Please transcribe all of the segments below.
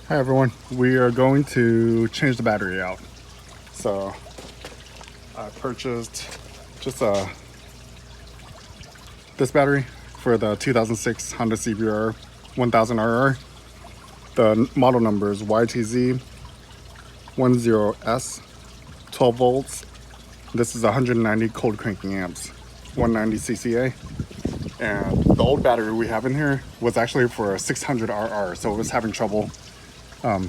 Hi everyone, we are going to change the battery out. So I purchased just this battery for the 2006 Honda CBR1000RR. The model number is YTZ10S, 12 volts. This is 190 cold cranking amps, 190 CCA. And the old battery we have in here was actually for a 600RR, so it was having trouble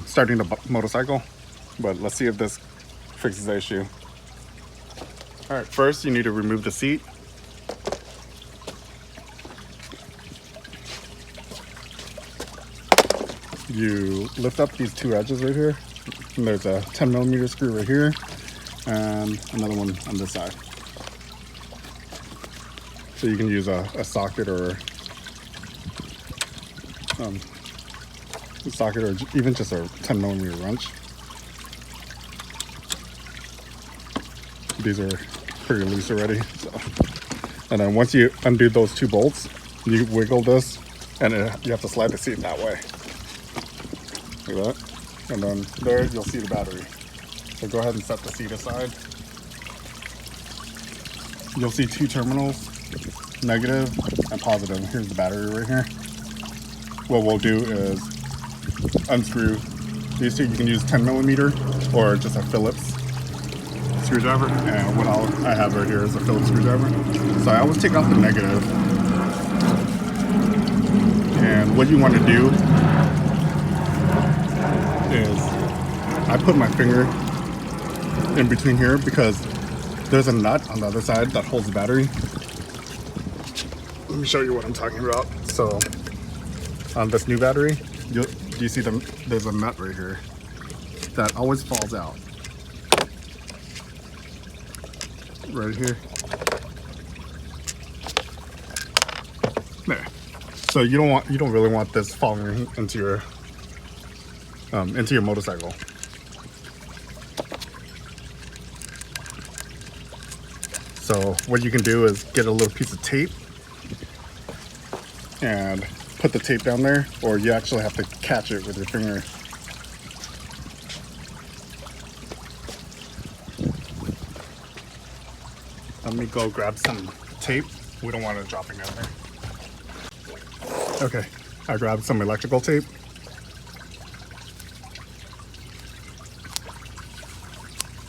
starting the motorcycle. But let's see if this fixes the issue. All right, first you need to remove the seat. You lift up these two edges right here, and there's a 10mm screw right here and another one on this side. So you can use a socket or even just a 10mm wrench. These are pretty loose already. So. And then once you undo those two bolts, you wiggle this, and you have to slide the seat that way. Like that. And then there you'll see the battery. So go ahead and set the seat aside. You'll see two terminals, negative and positive. Here's the battery right here. What we'll do is unscrew these two. You can use 10mm or just a Phillips screwdriver. And what I have right here is a Phillips screwdriver. So I always take off the negative. And what you want to do is I put my finger in between here because there's a nut on the other side that holds the battery. Let me show you what I'm talking about. So on this new battery, you see there's a nut right here that always falls out. Right here. There. So you don't really want this falling into your motorcycle. So what you can do is get a little piece of tape and put the tape down there, or you actually have to catch it with your finger. Let me go grab some tape. We don't want it dropping down there. Okay, I grabbed some electrical tape.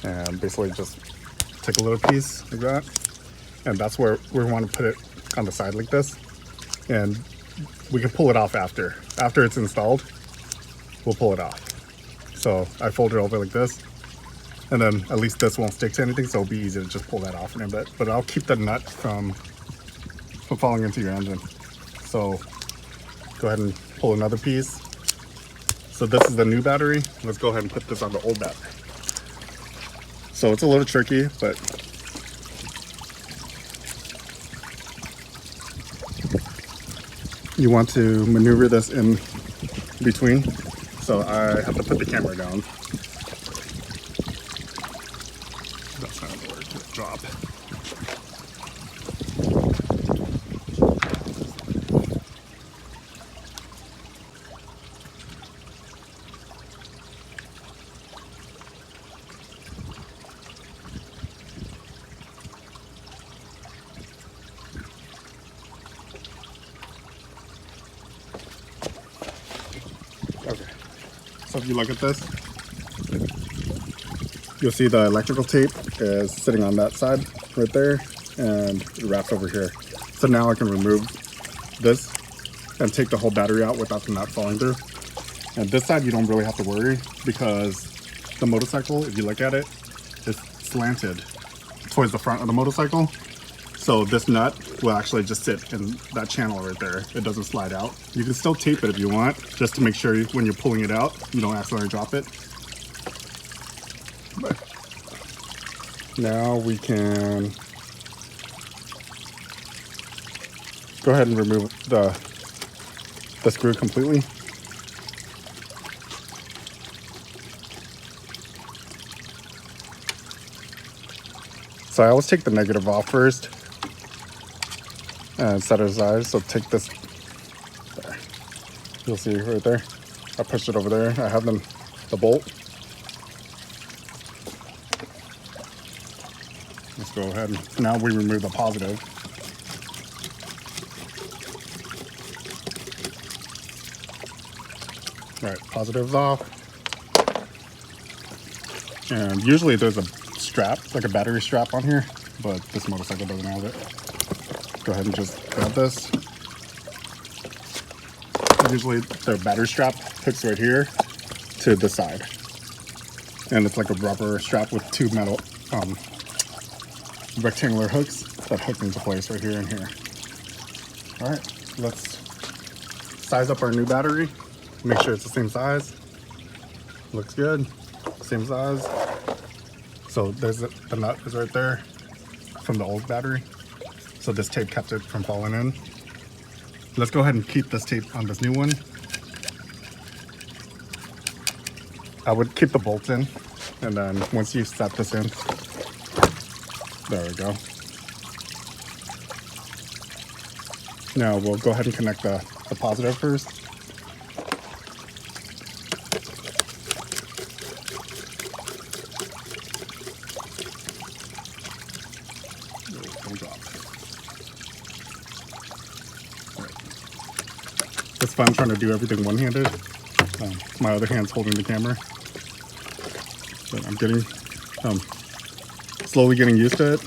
And basically just take a little piece like that. And that's where we want to put it, on the side like this. And we can pull it off after. After it's installed, we'll pull it off. So I fold it over like this. And then at least this won't stick to anything, so it'll be easy to just pull that off in a bit. But I'll keep the nut from falling into your engine. So go ahead and pull another piece. So this is the new battery. Let's go ahead and put this on the old battery. So it's a little tricky, but you want to maneuver this in between. So I have to put the camera down. That's not gonna work. Just drop. Okay, so if you look at this, you'll see the electrical tape is sitting on that side right there, and it wraps over here. So now I can remove this and take the whole battery out without the nut falling through. And this side you don't really have to worry because the motorcycle, if you look at it, is slanted towards the front of the motorcycle. So this nut will actually just sit in that channel right there. It doesn't slide out. You can still tape it if you want, just to make sure when you're pulling it out, you don't accidentally drop it. But now we can go ahead and remove the screw completely. So I always take the negative off first and set it aside. So take this, there. You'll see right there. I pushed it over there. I have the bolt. Let's go ahead and now we remove the positive. All right, positive's off. And usually there's a strap, like a battery strap on here, but this motorcycle doesn't have it. Go ahead and just grab this. Usually the battery strap hooks right here to the side. And it's like a rubber strap with two metal rectangular hooks that hook into place right here and here. All right, let's size up our new battery. Make sure it's the same size. Looks good, same size. So there's the nut is right there from the old battery. So this tape kept it from falling in. Let's go ahead and keep this tape on this new one. I would keep the bolts in, and then once you set this in, there we go. Now we'll go ahead and connect the positive first. It's fun trying to do everything one-handed. My other hand's holding the camera. But I'm getting, slowly getting used to it.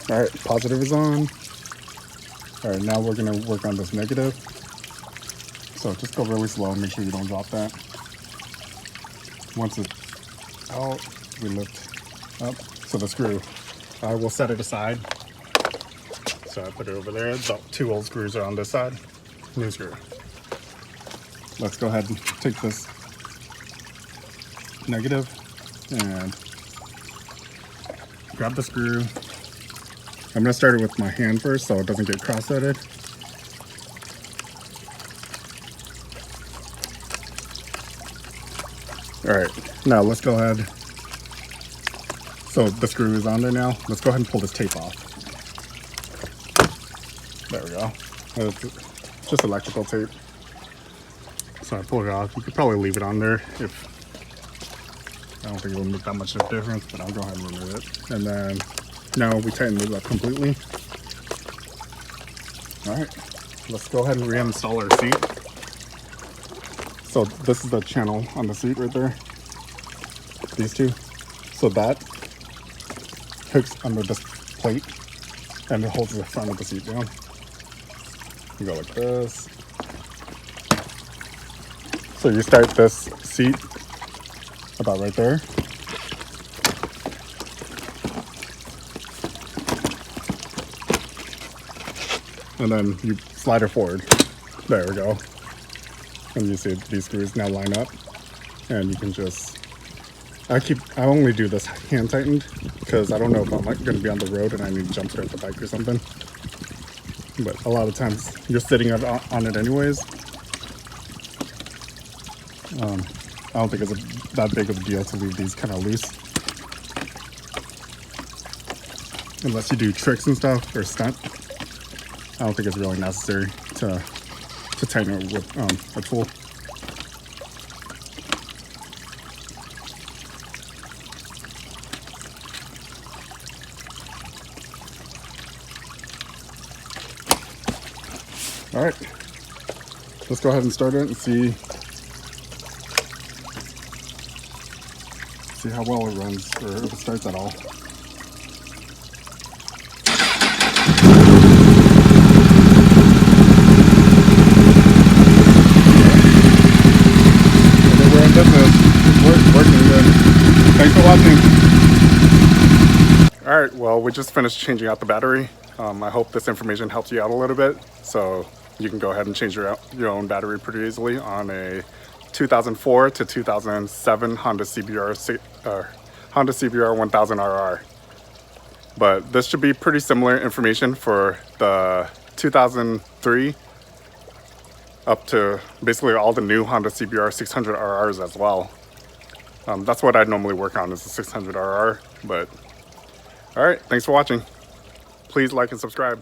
All right, positive is on. All right, now we're gonna work on this negative. So just go really slow, make sure you don't drop that. Once it's out, we lift up. So the screw, I will set it aside. So I put it over there. The two old screws are on this side, new screw. Let's go ahead and take this negative and grab the screw. I'm gonna start it with my hand first so it doesn't get cross-threaded. All right, now let's go ahead. So the screw is on there now. Let's go ahead and pull this tape off. There we go. It's just electrical tape. So I pulled it off. You could probably leave it on there if, I don't think it'll make that much of a difference, but I'll go ahead and remove it. And then now we tighten it up completely. All right, let's go ahead and reinstall our seat. So this is the channel on the seat right there. These two. So that hooks under this plate and it holds the front of the seat down. You go like this. So you start this seat about right there. And then you slide it forward. There we go. And you see these screws now line up. And you can just, I only do this hand tightened because I don't know if I'm going to be on the road and I need to jump start the bike or something. But a lot of times you're sitting on it anyways. I don't think it's that big of a deal to leave these kind of loose. Unless you do tricks and stuff or stunt. I don't think it's really necessary to tighten it with a tool. All right, let's go ahead and start it and see how well it runs or if it starts at all. Working good. Thanks for watching. All right, well, we just finished changing out the battery. I hope this information helps you out a little bit. So you can go ahead and change your own battery pretty easily on a 2004 to 2007 Honda CBR1000RR. But this should be pretty similar information for the 2003 up to basically all the new Honda CBR1000RRs as well. That's what I'd normally work on, is the 600RR. But all right, thanks for watching. Please like and subscribe.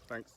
Thanks.